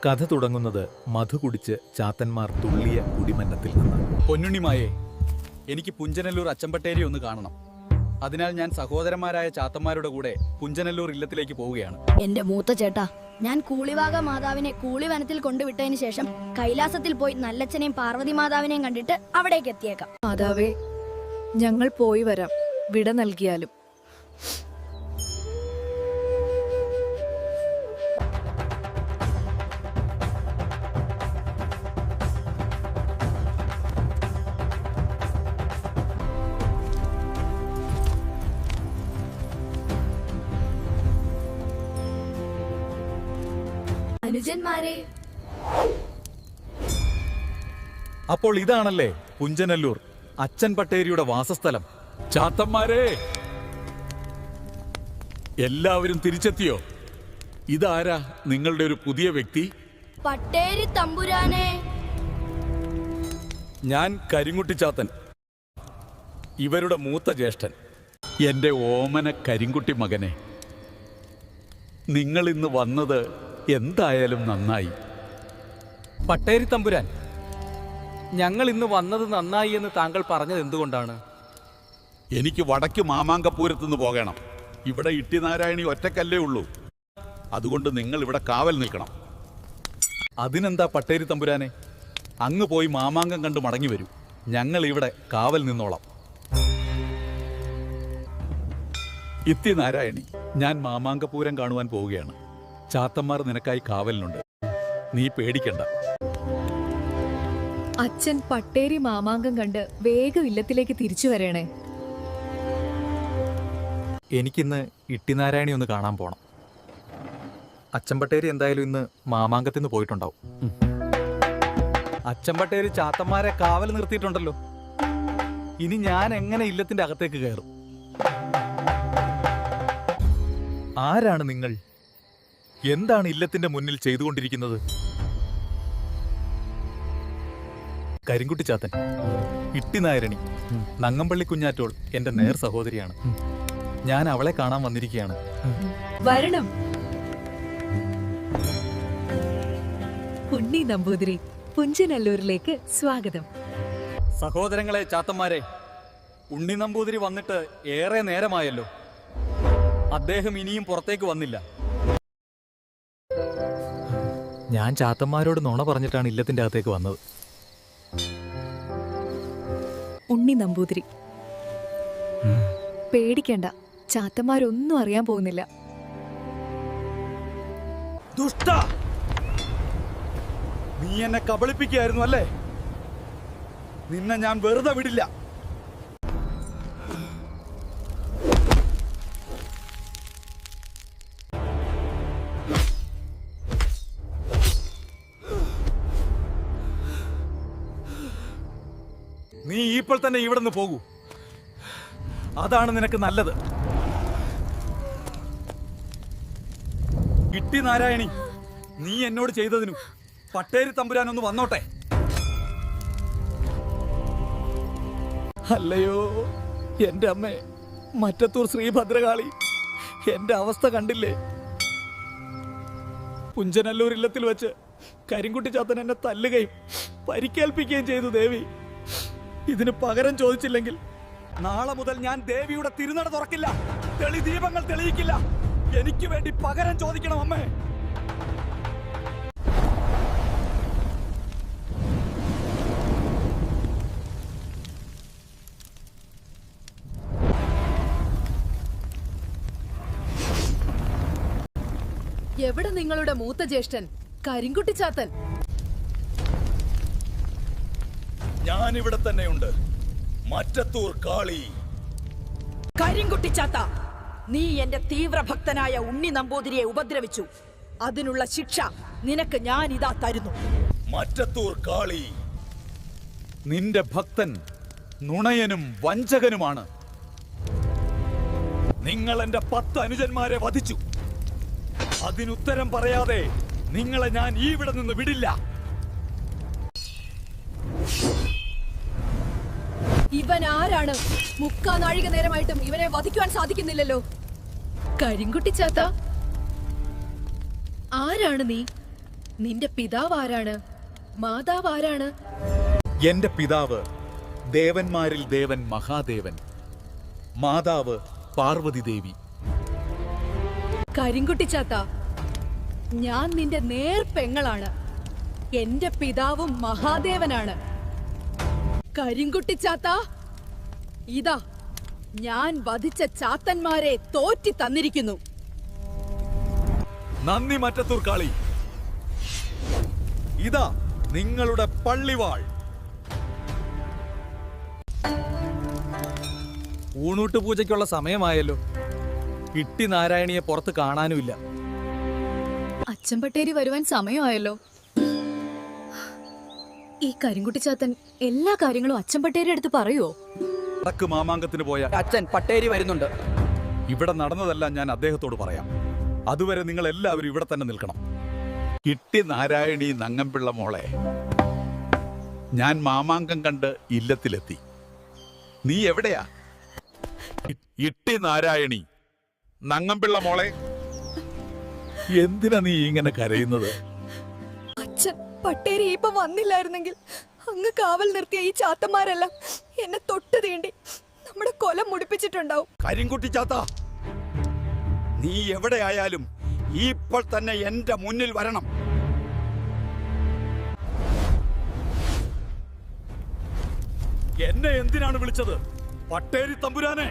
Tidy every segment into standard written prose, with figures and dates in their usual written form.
കഥ തുടങ്ങുന്നത് മധു കുടിച്ച് ചാത്തന്മാർ തുള്ളിയ കുടിമന്നത്തിൽ നിന്നാണ്. പൊന്നുണ്ണിമായെ, എനിക്ക് പുഞ്ചനല്ലൂർ അച്ചമ്പട്ടേരി ഒന്ന് കാണണം. അതിനാൽ ഞാൻ സഹോദരന്മാരായ ചാത്തന്മാരുടെ കൂടെ പുഞ്ചനല്ലൂർ ഇല്ലത്തിലേക്ക് പോവുകയാണ്. എന്റെ മൂത്ത ചേട്ടാ, ഞാൻ കൂളിവാക മാതാവിനെ കൂളിവനത്തിൽ കൊണ്ടുവിട്ടതിന് ശേഷം കൈലാസത്തിൽ പോയി നല്ലച്ഛനെയും പാർവതി മാതാവിനെയും കണ്ടിട്ട് അവിടേക്ക് എത്തിയേക്കാം. മാതാവേ, ഞങ്ങൾ പോയി വരാം, വിട നൽകിയാലും. അനുജന്മാരെ, അപ്പോൾ ഇതാണല്ലേ പുഞ്ചനല്ലൂർ അച്ഛൻ പട്ടേരിയുടെ വാസസ്ഥലം. ചാത്തന്മാരെ, എല്ലാവരും തിരിച്ചെത്തിയോ? ഇതാരാ നിങ്ങളുടെ ഒരു പുതിയ വ്യക്തി? പട്ടേരി തമ്പുരാനെ. ഞാൻ കരിങ്കുട്ടി ചാത്തൻ, ഇവരുടെ മൂത്ത ജ്യേഷ്ഠൻ. എന്റെ ഓമന കരിങ്കുട്ടി മകനെ, നിങ്ങൾ ഇന്ന് വന്നത് എന്തായാലും നന്നായി. പട്ടേരി തമ്പുരാൻ, ഞങ്ങൾ ഇന്ന് വന്നത് നന്നായി എന്ന് താങ്കൾ പറഞ്ഞത് എന്തുകൊണ്ടാണ്? എനിക്ക് വടക്ക് മാമാങ്കപ്പൂരത്തുനിന്ന് പോകണം. ഇവിടെ ഇട്ടിനാരായണി ഒറ്റക്കല്ലേ ഉള്ളൂ. അതുകൊണ്ട് നിങ്ങൾ ഇവിടെ കാവൽ നിൽക്കണം. അതിനെന്താ പട്ടേരി തമ്പുരാനെ, അങ്ങ് പോയി മാമാങ്കം കണ്ട് മടങ്ങി വരൂ. ഞങ്ങൾ ഇവിടെ കാവൽ നിന്നോളാം. ഇത്തിനാരായണി, ഞാൻ മാമാങ്കപൂരം കാണുവാൻ പോവുകയാണ്. ചാത്തന്മാർ നിനക്കായി കാവലിനുണ്ട്. നീ പേടിക്കണ്ട. അച്ഛൻ പട്ടേരി മാമാങ്കം കണ്ട് വേഗം ഇല്ലത്തിലേക്ക് തിരിച്ചു വരണേ. എനിക്കിന്ന് ഇട്ടിനാരായണി ഒന്ന് കാണാൻ പോണം. അച്ചമ്പട്ടേരി എന്തായാലും ഇന്ന് മാമാങ്കത്തിൽ നിന്ന് പോയിട്ടുണ്ടാവും. അച്ചമ്പട്ടേരി ചാത്തന്മാരെ കാവൽ നിർത്തിയിട്ടുണ്ടല്ലോ. ഇനി ഞാൻ എങ്ങനെ ഇല്ലത്തിന്റെ അകത്തേക്ക് കയറും? ആരാണ് നിങ്ങൾ? എന്താണ് ഇല്ലത്തിന്റെ മുന്നിൽ ചെയ്തുകൊണ്ടിരിക്കുന്നത്? കരിങ്കുട്ടി ചാത്തൻ, ഇട്ടിനായരണി, നങ്ങമ്പള്ളി കുഞ്ഞാറ്റോൾ എന്റെ നേർ സഹോദരിയാണ്. ഞാൻ അവളെ കാണാൻ വന്നിരിക്കുകയാണ്. വരണം. ഉണ്ണി നമ്പൂതിരി, പുഞ്ചനല്ലൂരിലേക്ക് സ്വാഗതം. സഹോദരങ്ങളെ ചാത്തന്മാരെ, ഉണ്ണി നമ്പൂതിരി വന്നിട്ട് ഏറെ നേരമായല്ലോ. അദ്ദേഹം ഇനിയും പുറത്തേക്ക് വന്നില്ല. ഞാൻ ചാത്തന്മാരോട് നുണ പറഞ്ഞിട്ടാണ് ഇല്ലത്തിന്റെ അകത്തേക്ക് വന്നത്. ഉണ്ണി നമ്പൂതിരി, പേടിക്കണ്ട, ചാത്തന്മാരൊന്നും അറിയാൻ പോകുന്നില്ല. ദുഷ്ട, നീ എന്നെ കബളിപ്പിക്കുകയായിരുന്നു അല്ലേ? നിന്നെ ഞാൻ വെറുതെ വിടില്ല. നീ ഇപ്പോൾ തന്നെ ഇവിടെ നിന്ന് പോകൂ. അതാണ് നിനക്ക് നല്ലത്. ഇട്ടി നാരായണി, നീ എന്നോട് ചെയ്തതിനു പട്ടേരി തമ്പുരാനൊന്ന് വന്നോട്ടെ. അല്ലയോ എന്റെ അമ്മേ, മറ്റത്തൂർ ശ്രീഭദ്രകാളി, എന്റെ അവസ്ഥ കണ്ടില്ലേ? പുഞ്ചനല്ലൂർ ഇല്ലത്തിൽ വെച്ച് കരിങ്കുട്ടി ചാത്തൻ എന്നെ തല്ലുകയും പരിക്കേൽപ്പിക്കുകയും ചെയ്തു. ദേവി, ഇതിന് പകരം ചോദിച്ചില്ലെങ്കിൽ നാളെ മുതൽ ഞാൻ ദേവിയുടെ തിരുനട തുറക്കില്ല, ദീപങ്ങൾ തെളിയിക്കില്ല. എനിക്ക് വേണ്ടി പകരം ചോദിക്കണം അമ്മേ. എവിടെ നിങ്ങളുടെ മൂത്ത ജ്യേഷ്ഠൻ കരിങ്കുട്ടി ചാത്തൻ? ഞാനിവിടെ തന്നെയുണ്ട്, മറ്റത്തൂർ കാളി. കരിങ്കുട്ടി ചാത്ത, നീ എന്റെ തീവ്രഭക്തനായ ഉണ്ണി നമ്പൂതിരിയെ ഉപദ്രവിച്ചു. അതിനുള്ള ശിക്ഷ നിനക്ക് ഞാൻ ഇതാ തരുന്നു. മറ്റത്തൂർ കാളി, നിന്റെ ഭക്തൻ നുണയനും വഞ്ചകനുമാണ്. നിങ്ങൾ എന്റെ 10 അനുജന്മാരെ വധിച്ചു. അതിനുത്തരം പറയാതെ നിങ്ങളെ ഞാൻ ഇവിടെ നിന്ന് വിടില്ല. ഇവൻ ആരാണ്? 3/4 നാഴിക നേരമായിട്ടും ഇവനെ വധിക്കുവാൻ സാധിക്കുന്നില്ലല്ലോ. കരിങ്കുട്ടി ചാത്ത, ആരാണ് നീ? നിന്റെ പിതാവ് ആരാണ്? മാതാവ് ആരാണ്? എന്റെ പിതാവ് ദേവന്മാരിൽ ദേവൻ മഹാദേവൻ, മാതാവ് പാർവതി ദേവി. കരിങ്കുട്ടിച്ചാത്ത, ഞാൻ നിന്റെ നേർ പെങ്ങളാണ്. എന്റെ പിതാവും മഹാദേവനാണ്. കരിങ്കുട്ടിച്ചാത്ത, ഇതാ ഞാൻ വധിച്ച ചാത്തന്മാരെ തോറ്റി തന്നിരിക്കുന്നു. നന്ദി മറ്റത്തൂർ കാളി. ഇതാ നിങ്ങളുടെ പള്ളിവാൾ. ഊണൂട്ട് പൂജയ്ക്കുള്ള സമയമായല്ലോ. ഇട്ടി നാരായണിയെ പുറത്ത് കാണാനുമില്ല. അച്ചമ്പട്ടേരി വരുവാൻ സമയമായല്ലോ. ഈ കരിങ്കുട്ടിച്ചാത്തൻ എല്ലാ കാര്യങ്ങളും അച്ചമ്പട്ടേരി അടുത്ത് പറയുവോ? വടക്ക് മാമാങ്കത്തിന് പോയ അച്ഛൻ പട്ടേരി വരുന്നുണ്ട്. ഇവിടെ നടന്നതെല്ലാം ഞാൻ അദ്ദേഹത്തോട് പറയാം. അതുവരെ നിങ്ങൾ എല്ലാവരും ഇവിടെ തന്നെ നിൽക്കണം. ഇട്ടി നാരായണി നങ്ങമ്പിള്ള മോളെ, ഞാൻ മാമാങ്കം കണ്ട് ഇല്ലത്തിലെത്തി. നീ എവിടെയാ? ഇട്ടി നാരായണി നങ്ങമ്പിള്ള മോളെ, എന്തിനാ നീ ഇങ്ങനെ കരയുന്നത്? അച്ഛൻ, പട്ടേരി ഇപ്പൊ വന്നില്ലായിരുന്നെങ്കിൽ അങ്ങ് കാവൽ നിർത്തിയ ഈ ചാത്തന്മാരെല്ലാം എന്നെ തൊട്ട് തീണ്ടി നമ്മുടെ കൊലം മുടിപ്പിച്ചിട്ടുണ്ടാവും. കരിങ്കുട്ടി ചാത്ത, നീ എവിടെയായാലും ഇപ്പോൾ തന്നെ എന്റെ മുന്നിൽ വരണം. എന്നെ എന്തിനാണ് വിളിച്ചത്? പട്ടേരി തമ്പുരാനെ!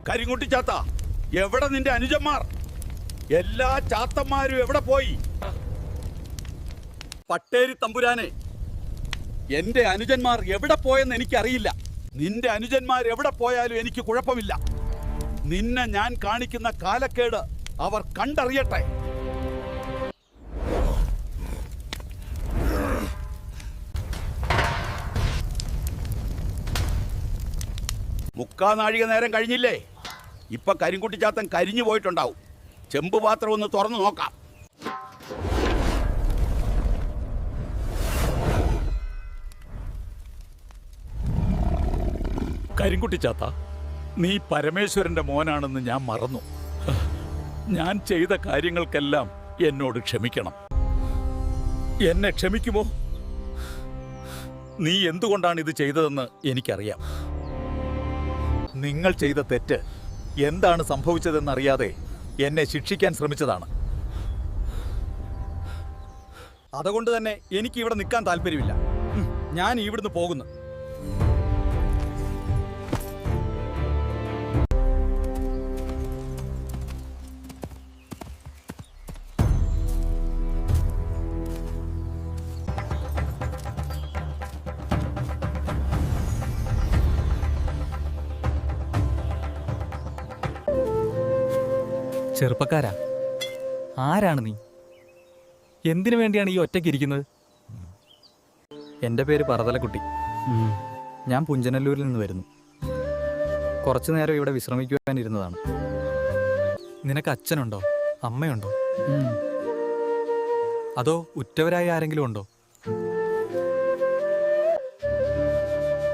കരിങ്കുട്ടി ചാത്ത, എവിടെ നിന്റെ അനുജന്മാർ? എല്ലാ ചാത്തന്മാരും എവിടെ പോയി? പട്ടേരി തമ്പുരാനെ, എന്റെ അനുജന്മാർ എവിടെ പോയെന്ന് എനിക്കറിയില്ല. നിന്റെ അനുജന്മാർ എവിടെ പോയാലും എനിക്ക് കുഴപ്പമില്ല. നിന്നെ ഞാൻ കാണിക്കുന്ന കാലക്കേട് അവർ കണ്ടറിയട്ടെ. മുക്കാനാഴിക നേരം കഴിഞ്ഞില്ലേ? ഇപ്പൊ കരിങ്കുട്ടിച്ചാത്തൻ കരിഞ്ഞു പോയിട്ടുണ്ടാവും. ചെമ്പ് പാത്രം ഒന്ന് തുറന്നു നോക്കാം. കരിങ്കുട്ടിച്ചാത്ത, നീ പരമേശ്വരന്റെ മോനാണെന്ന് ഞാൻ മറന്നു. ഞാൻ ചെയ്ത കാര്യങ്ങൾക്കെല്ലാം എന്നോട് ക്ഷമിക്കണം. എന്നെ ക്ഷമിക്കുമോ? നീ എന്തുകൊണ്ടാണ് ഇത് ചെയ്തതെന്ന് എനിക്കറിയാം. നിങ്ങൾ ചെയ്ത തെറ്റ് എന്താണ് സംഭവിച്ചതെന്നറിയാതെ എന്നെ ശിക്ഷിക്കാൻ ശ്രമിച്ചതാണ്. അതുകൊണ്ട് തന്നെ എനിക്ക് ഇവിടെ നിൽക്കാൻ താല്പര്യമില്ല. ഞാൻ ഇവിടുന്ന് പോകുന്നു. ചെറുപ്പക്കാരാ, ആരാണ് നീ? എന്തിനു വേണ്ടിയാണ് ഈ ഒറ്റയ്ക്ക് ഇരിക്കുന്നത്? എൻ്റെ പേര് പറതലക്കുട്ടി. ഞാൻ പുഞ്ചനല്ലൂരിൽ നിന്ന് വരുന്നു. കുറച്ചു നേരം ഇവിടെ വിശ്രമിക്കുവാനിരുന്നതാണ്. നിനക്ക് അച്ഛനുണ്ടോ? അമ്മയുണ്ടോ? അതോ ഉറ്റവരായ ആരെങ്കിലും ഉണ്ടോ?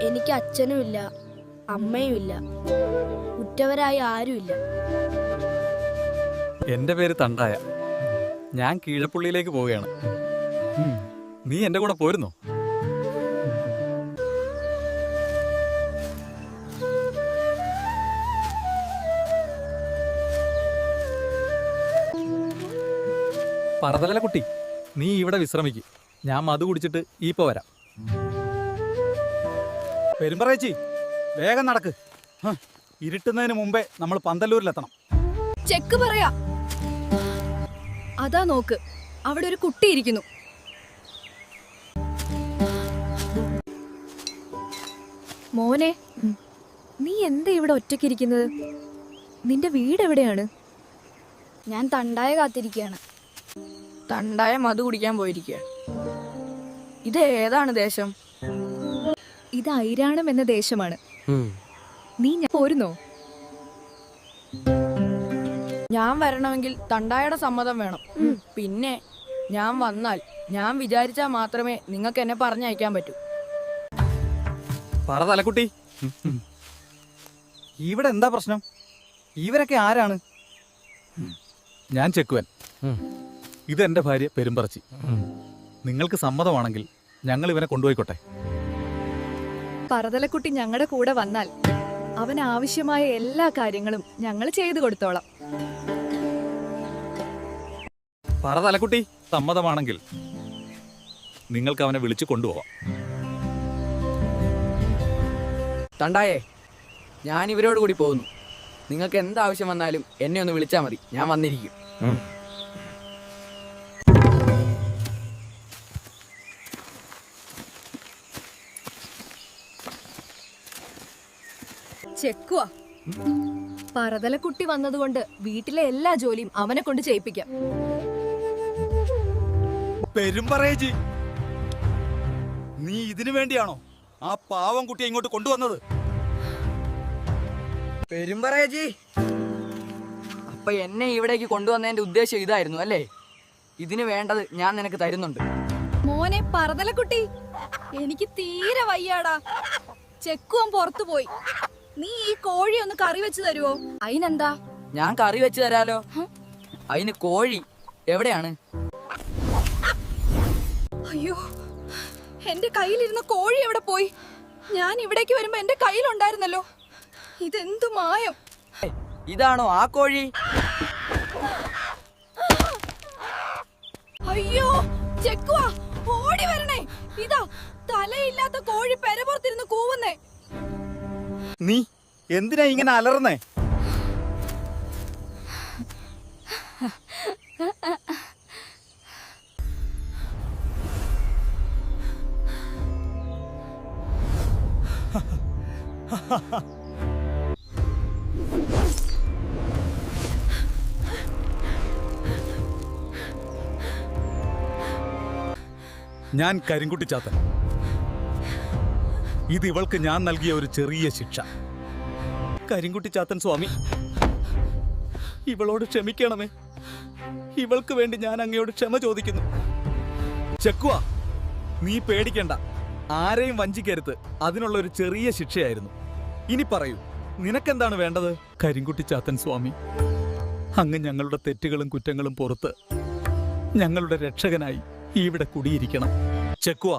എനിക്ക് അച്ഛനുമില്ല, അമ്മയുമില്ല, ഉറ്റവരായി ആരുമില്ല. എൻ്റെ പേര് തണ്ടായ. ഞാൻ കീഴപ്പള്ളിയിലേക്ക് പോവുകയാണ്. നീ എൻ്റെ കൂടെ പോരുന്നോ? പറതല കുട്ടി, നീ ഇവിടെ വിശ്രമിക്ക്. ഞാൻ മധു കുടിച്ചിട്ട് ഇപ്പൊ വരാം. പെരുമ്പറേച്ചി, വേഗം നടക്ക്. ഇരുട്ടുന്നതിന് മുമ്പേ നമ്മൾ പന്തല്ലൂരിലെത്തണം. ചെക്ക് പറയാ. അതാ നോക്ക്, അവിടെ ഒരു കുട്ടി ഇരിക്കുന്നു. മോനെ, നീ എന്താ ഇവിടെ ഒറ്റയ്ക്കിരിക്കുന്നത്? നിന്റെ വീട് എവിടെയാണ്? ഞാൻ തണ്ടായ കാത്തിരിക്കുകയാണ്. തണ്ടായ മധു കുടിക്കാൻ പോയിരിക്കുക. ഇത് ഏതാണ് ദേശം? ഇത് ഐരാണം എന്ന ദേശമാണ്. നീ പോരുന്നോ? ഞാൻ വരണമെങ്കിൽ തണ്ടായുടെ സമ്മതം വേണം. പിന്നെ ഞാൻ വന്നാൽ ഞാൻ വിചാരിച്ചാൽ മാത്രമേ നിങ്ങൾക്ക് എന്നെ പറഞ്ഞയക്കാൻ പറ്റൂ. പറ തലക്കുട്ടി, ഇവിടെ എന്താ പ്രശ്നം? ഇവരൊക്കെ ആരാണ്? ഞാൻ ചെക്കുവൻ. ഇതെന്റെ ഭാര്യ പെരുമ്പറച്ചി. നിങ്ങൾക്ക് സമ്മതമാണെങ്കിൽ ഞങ്ങൾ ഇവനെ കൊണ്ടുപോയിക്കോട്ടെ. പറതലക്കുട്ടി ഞങ്ങളുടെ കൂടെ വന്നാൽ അവന് ആവശ്യമായ എല്ലാ കാര്യങ്ങളും ഞങ്ങൾ ചെയ്തു കൊടുത്തോളാം. പറ തലക്കുട്ടി, സമ്മതമാണെങ്കിൽ നിങ്ങൾക്ക് അവനെ വിളിച്ചു കൊണ്ടുപോവാം. തണ്ടായേ, ഞാൻ ഇവരോട് കൂടി പോകുന്നു. നിങ്ങൾക്ക് എന്താവശ്യം വന്നാലും എന്നെ ഒന്ന് വിളിച്ചാൽ മതി, ഞാൻ വന്നിരിക്കും. ചെക്കുവാ, പറതലക്കുട്ടി വന്നതുകൊണ്ട് വീട്ടിലെ എല്ലാ ജോലിയും അവനെ കൊണ്ട് ചെയ്യിപ്പിക്കാം. പെരുമ്പറേജി, നീ ഇതിനു വേണ്ടിയാണോ ആ പാവം കുട്ടിയെ ഇങ്ങോട്ട് കൊണ്ടുവന്നത്? പെരുമ്പറേജി, അപ്പൊ എന്നെ ഇവിടേക്ക് കൊണ്ടുവന്നതിന്റെ ഉദ്ദേശം ഇതായിരുന്നു അല്ലേ? ഇതിന് വേണ്ടത് ഞാൻ നിനക്ക് തരുന്നുണ്ട്. മോനെ പറതലക്കുട്ടി, എനിക്ക് തീരെ വയ്യാടാ. ചെക്കുവൻ പുറത്തു പോയി. നീ ഈ കോഴി ഒന്ന് കറി വെച്ച് തരുവോ? അതിനെന്താ? ഞാൻ കറി വെച്ച് തരാലോ. അതിന് കോഴി എവിടെയാണ്? അയ്യോ, എന്റെ കയ്യിലിരുന്ന കോഴി എവിടെ പോയി? ഞാൻ ഇവിടേക്ക് വരുമ്പോ എന്റെ കയ്യിലുണ്ടായിരുന്നല്ലോ. ഇതെന്തു മായം? ഇതാണോ ആ കോഴി? അയ്യോ ചെക്കുവാ, ഓടി വരണേ. ഇതാ തലയില്ലാത്ത കോഴി പെരപുറത്തിരുന്ന് കൂവുന്നേ. നീ എന്തിനാ ഇങ്ങനെ അലർന്നേ? ഞാൻ കരിങ്കുട്ടി ചാത്തൻ. ഇത് ഇവൾക്ക് ഞാൻ നൽകിയ ഒരു ചെറിയ ശിക്ഷ. കരിങ്കുട്ടി ചാത്തൻ സ്വാമി, ഇവളോട് ക്ഷമിക്കണമേ. ഇവൾക്ക് വേണ്ടി ഞാൻ അങ്ങയോട് ക്ഷമ ചോദിക്കുന്നു. ചെക്കുവാ, നീ പേടിക്കണ്ട. ആരെയും വഞ്ചിക്കരുത്. അതിനുള്ള ഒരു ചെറിയ ശിക്ഷയായിരുന്നു. ഇനി പറയൂ, നിനക്കെന്താണ് വേണ്ടത്? കരിങ്കുട്ടി ചാത്തൻ സ്വാമി, അങ്ങ് ഞങ്ങളുടെ തെറ്റുകളും കുറ്റങ്ങളും പുറത്ത് ഞങ്ങളുടെ രക്ഷകനായി ഇവിടെ കുടിയിരിക്കണം. ചെക്കുവാ,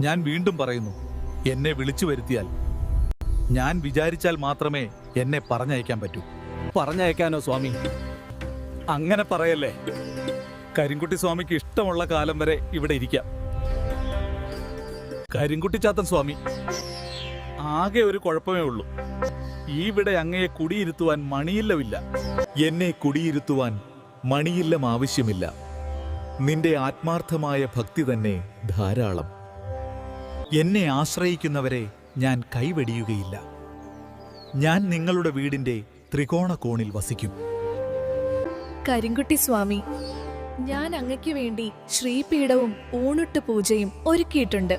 ഞാൻ വീണ്ടും പറയുന്നു, എന്നെ വിളിച്ചു വരുത്തിയാൽ, ഞാൻ വിചാരിച്ചാൽ മാത്രമേ എന്നെ പറഞ്ഞയക്കാൻ പറ്റൂ. പറഞ്ഞയക്കാനോ സ്വാമി? അങ്ങനെ പറയല്ലേ. കരിങ്കുട്ടി സ്വാമിക്ക് ഇഷ്ടമുള്ള കാലം വരെ ഇവിടെ ഇരിക്കാം. കരിങ്കുട്ടി ചാത്തൻ സ്വാമി, ആകെ ഒരു കുഴപ്പമേ ഉള്ളൂ. ഇവിടെ അങ്ങയെ കുടിയിരുത്തുവാൻ മണിയില്ലമില്ല. എന്നെ കുടിയിരുത്തുവാൻ മണിയില്ലം ആവശ്യമില്ല. നിന്റെ ആത്മാർത്ഥമായ ഭക്തി തന്നെ ധാരാളം. എന്നെ ആശ്രയിക്കുന്നവരെ ഞാൻ കൈവെടിയുകയില്ല. ഞാൻ നിങ്ങളുടെ വീടിന്റെ ത്രികോണകോണിൽ വസിക്കും. കരിങ്കുട്ടി സ്വാമി, ഞാൻ അങ്ങയ്ക്ക് വേണ്ടി ശ്രീപീഠവും ഊണുട്ട് പൂജയും ഒരുക്കിയിട്ടുണ്ട്.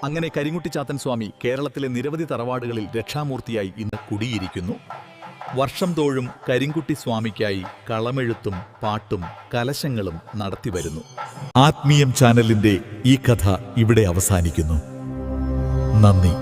അങ്ങനെ കരിങ്കുട്ടി ചാത്തൻ സ്വാമി കേരളത്തിലെ നിരവധി തറവാടുകളിൽ രക്ഷാമൂർത്തിയായി ഇന്ന് കുടിയിരിക്കുന്നു. വർഷം തോറും കരിങ്കുട്ടി സ്വാമിക്കായി കളമെഴുത്തും പാട്ടും കലശങ്ങളും നടത്തിവരുന്നു. ആത്മീയം ചാനലിന്റെ ഈ കഥ ഇവിടെ അവസാനിക്കുന്നു. നന്ദി.